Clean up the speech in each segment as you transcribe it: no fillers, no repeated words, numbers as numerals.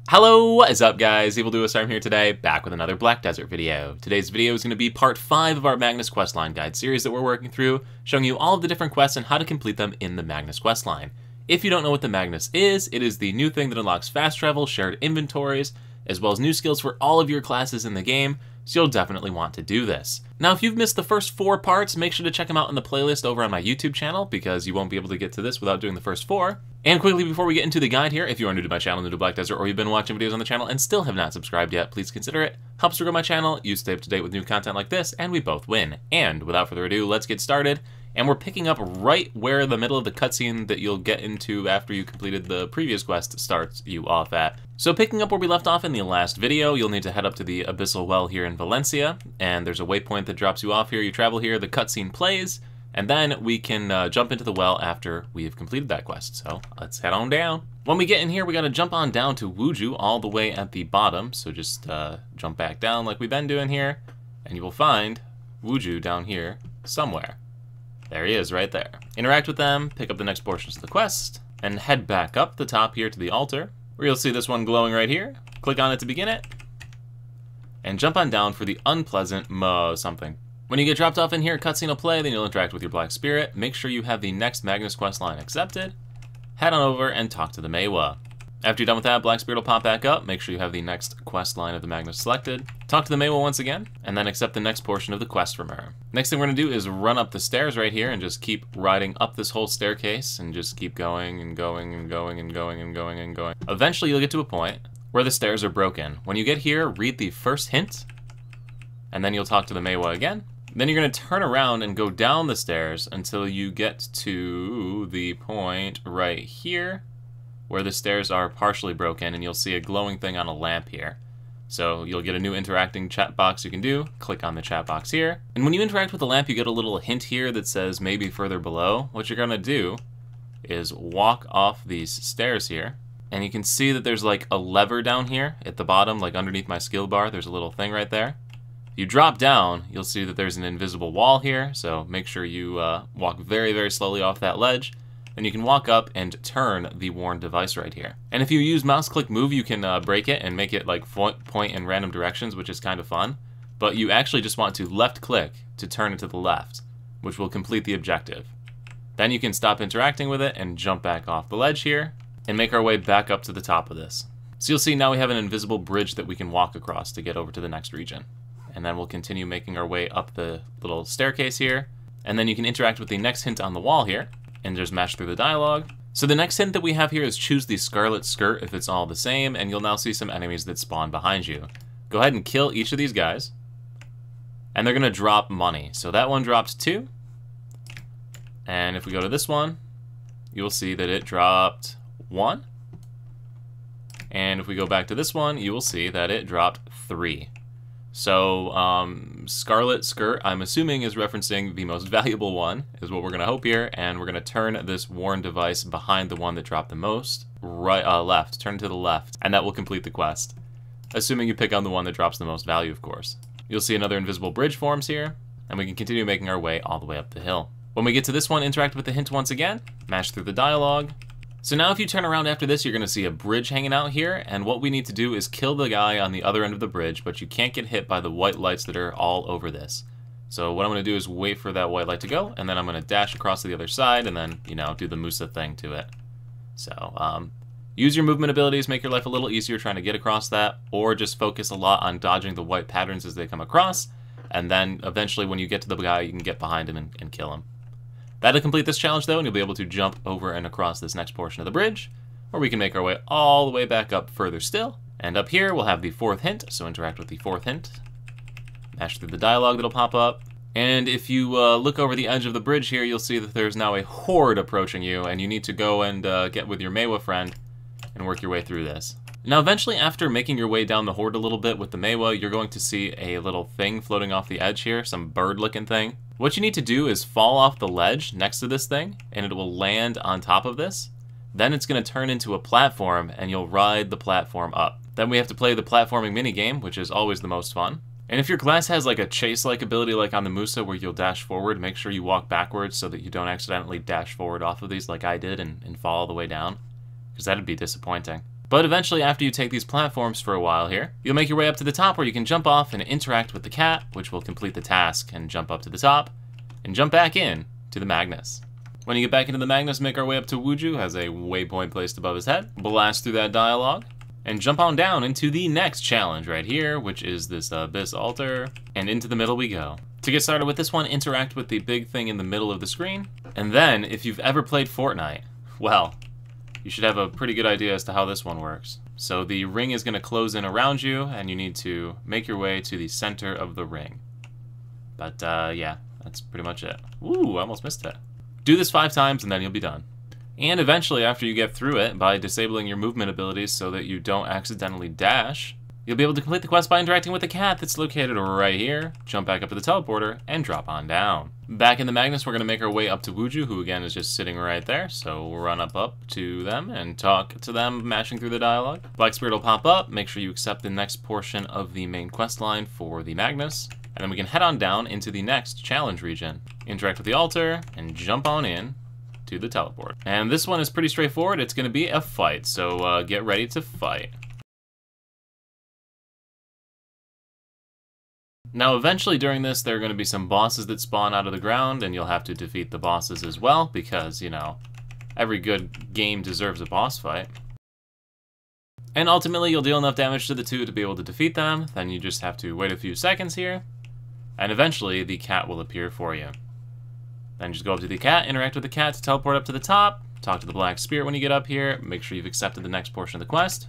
Hello, what is up guys? Storm here today, back with another Black Desert video. Today's video is going to be part 5 of our Magnus questline guide series that we're working through, showing you all of the different quests and how to complete them in the Magnus questline. If you don't know what the Magnus is, it is the new thing that unlocks fast travel, shared inventories, as well as new skills for all of your classes in the game, so you'll definitely want to do this. Now if you've missed the first 4 parts, make sure to check them out in the playlist over on my YouTube channel, because you won't be able to get to this without doing the first 4. And quickly before we get into the guide here, if you are new to my channel, new to Black Desert, or you've been watching videos on the channel and still have not subscribed yet, please consider it. Helps to grow my channel, you stay up to date with new content like this, and we both win. And without further ado, let's get started. And we're picking up right where the middle of the cutscene that you'll get into after you completed the previous quest starts you off at. So picking up where we left off in the last video, you'll need to head up to the Abyssal Well here in Valencia, and there's a waypoint that drops you off here. You travel here, the cutscene plays, and then we can jump into the well after we have completed that quest. So let's head on down. When we get in here, we gotta jump on down to Wuju all the way at the bottom. So just jump back down like we've been doing here, and you will find Wuju down here somewhere. There he is, right there. Interact with them, pick up the next portions of the quest, and head back up the top here to the altar, where you'll see this one glowing right here. Click on it to begin it, and jump on down for the unpleasant something. When you get dropped off in here, cutscene will play, then you'll interact with your Black Spirit. Make sure you have the next Magnus questline accepted. Head on over and talk to the Mawa. After you're done with that, Black Spirit will pop back up. Make sure you have the next quest line of the Magnus selected. Talk to the Mawa once again, and then accept the next portion of the quest from her. Next thing we're going to do is run up the stairs right here and just keep riding up this whole staircase and just keep going and going and going and going and going and going. Eventually you'll get to a point where the stairs are broken. When you get here, read the first hint, and then you'll talk to the Mawa again. Then you're going to turn around and go down the stairs until you get to the point right here where the stairs are partially broken, and you'll see a glowing thing on a lamp here. So you'll get a new interacting chat box you can do. Click on the chat box here. And when you interact with the lamp, you get a little hint here that says maybe further below. What you're going to do is walk off these stairs here, and you can see that there's like a lever down here at the bottom, like underneath my skill bar. There's a little thing right there. If you drop down, you'll see that there's an invisible wall here, so make sure you walk very, very slowly off that ledge. Then you can walk up and turn the worn device right here. And if you use mouse click move, you can break it and make it like point in random directions, which is kind of fun. But you actually just want to left click to turn it to the left, which will complete the objective. Then you can stop interacting with it and jump back off the ledge here and make our way back up to the top of this. So you'll see now we have an invisible bridge that we can walk across to get over to the next region. And then we'll continue making our way up the little staircase here. And then you can interact with the next hint on the wall here and just match through the dialogue. So the next hint that we have here is choose the scarlet skirt if it's all the same, and you'll now see some enemies that spawn behind you. Go ahead and kill each of these guys, and they're gonna drop money. So that one dropped 2. And if we go to this one, you'll see that it dropped 1. And if we go back to this one, you will see that it dropped 3. So, Scarlet Skirt, I'm assuming, is referencing the most valuable one, is what we're going to hope here, and we're going to turn this worn device behind the one that dropped the most, left, turn to the left, and that will complete the quest. Assuming you pick on the one that drops the most value, of course. You'll see another invisible bridge forms here, and we can continue making our way all the way up the hill. When we get to this one, interact with the hint once again, match through the dialogue. So now if you turn around after this, you're going to see a bridge hanging out here, and what we need to do is kill the guy on the other end of the bridge, but you can't get hit by the white lights that are all over this. So what I'm going to do is wait for that white light to go, and then I'm going to dash across to the other side, and then, you know, do the Musa thing to it. So, use your movement abilities, make your life a little easier trying to get across that, or just focus a lot on dodging the white patterns as they come across, and then eventually when you get to the guy, you can get behind him and kill him. That'll complete this challenge though, and you'll be able to jump over and across this next portion of the bridge, or we can make our way all the way back up further still. And up here we'll have the 4th hint, so interact with the 4th hint. Mash through the dialogue that'll pop up. And if you look over the edge of the bridge here, you'll see that there's now a horde approaching you, and you need to go and get with your Mawa friend and work your way through this. Now eventually, after making your way down the horde a little bit with the Mawa, you're going to see a little thing floating off the edge here, some bird-looking thing. What you need to do is fall off the ledge next to this thing, and it will land on top of this. Then it's going to turn into a platform, and you'll ride the platform up. Then we have to play the platforming minigame, which is always the most fun. And if your class has like a chase-like ability like on the Musa where you'll dash forward, make sure you walk backwards so that you don't accidentally dash forward off of these like I did and fall all the way down, because that'd be disappointing. But eventually, after you take these platforms for a while here, you'll make your way up to the top where you can jump off and interact with the cat, which will complete the task, and jump up to the top, and jump back in to the Magnus. When you get back into the Magnus, make our way up to Wuju, has a waypoint placed above his head, blast through that dialogue, and jump on down into the next challenge right here, which is this Abyss Altar, and into the middle we go. To get started with this one, interact with the big thing in the middle of the screen, and then, if you've ever played Fortnite, well, you should have a pretty good idea as to how this one works. So the ring is going to close in around you, and you need to make your way to the center of the ring. But yeah, that's pretty much it. Ooh, I almost missed it. Do this 5 times, and then you'll be done. And eventually, after you get through it, by disabling your movement abilities so that you don't accidentally dash, you'll be able to complete the quest by interacting with the cat that's located right here, jump back up to the teleporter, and drop on down. Back in the Magnus, we're going to make our way up to Wuju, who again is just sitting right there, so we'll run up to them and talk to them, mashing through the dialogue. Black Spirit will pop up, make sure you accept the next portion of the main quest line for the Magnus, and then we can head on down into the next challenge region. Interact with the altar, and jump on in to the teleport. And this one is pretty straightforward, it's going to be a fight, so get ready to fight. Now eventually during this there are going to be some bosses that spawn out of the ground, and you'll have to defeat the bosses as well, because, you know, every good game deserves a boss fight. And ultimately you'll deal enough damage to the two to be able to defeat them, then you just have to wait a few seconds here, and eventually the cat will appear for you. Then just go up to the cat, interact with the cat to teleport up to the top, talk to the Black Spirit when you get up here, make sure you've accepted the next portion of the quest,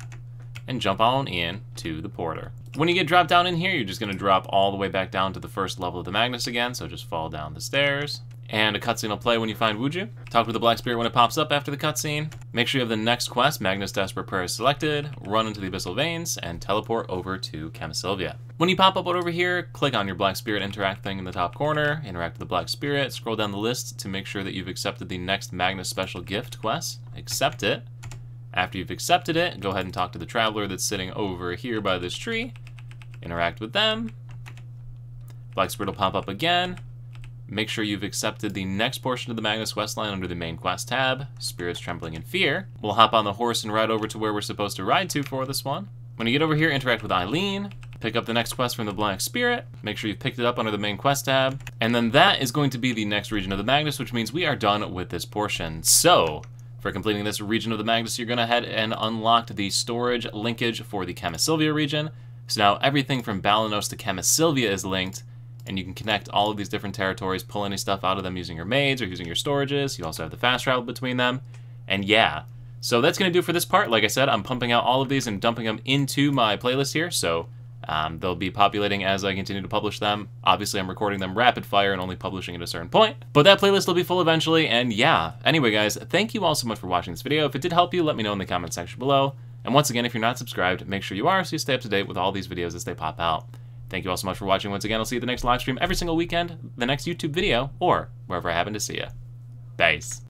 and jump on in to the porter. When you get dropped down in here, you're just going to drop all the way back down to the first level of the Magnus again, so just fall down the stairs. And a cutscene will play when you find Wuju. Talk with the Black Spirit when it pops up after the cutscene. Make sure you have the next quest, Magnus Desperate Prayer, selected, run into the Abyssal Veins, and teleport over to Kamasylvia. When you pop up over here, click on your Black Spirit interact thing in the top corner, interact with the Black Spirit, scroll down the list to make sure that you've accepted the next Magnus Special Gift quest, accept it. After you've accepted it, go ahead and talk to the Traveler that's sitting over here by this tree, interact with them. Black Spirit will pop up again. Make sure you've accepted the next portion of the Magnus questline under the main quest tab, Spirits Trembling in Fear. We'll hop on the horse and ride over to where we're supposed to ride to for this one. When you get over here, interact with Eileen, pick up the next quest from the Black Spirit, make sure you've picked it up under the main quest tab, and then that is going to be the next region of the Magnus, which means we are done with this portion. So, for completing this region of the Magnus, you're going to head and unlock the storage linkage for the Kamasylvia region. So now everything from Balanos to Kamasylvia is linked, and you can connect all of these different territories, pull any stuff out of them using your maids or using your storages. You also have the fast travel between them. And yeah, so that's going to do for this part. Like I said, I'm pumping out all of these and dumping them into my playlist here, so they'll be populating as I continue to publish them. Obviously, I'm recording them rapid fire and only publishing at a certain point, but that playlist will be full eventually, and yeah. Anyway, guys, thank you all so much for watching this video. If it did help you, let me know in the comment section below. And once again, if you're not subscribed, make sure you are so you stay up to date with all these videos as they pop out. Thank you all so much for watching once again. I'll see you at the next live stream every single weekend, the next YouTube video, or wherever I happen to see you. Peace.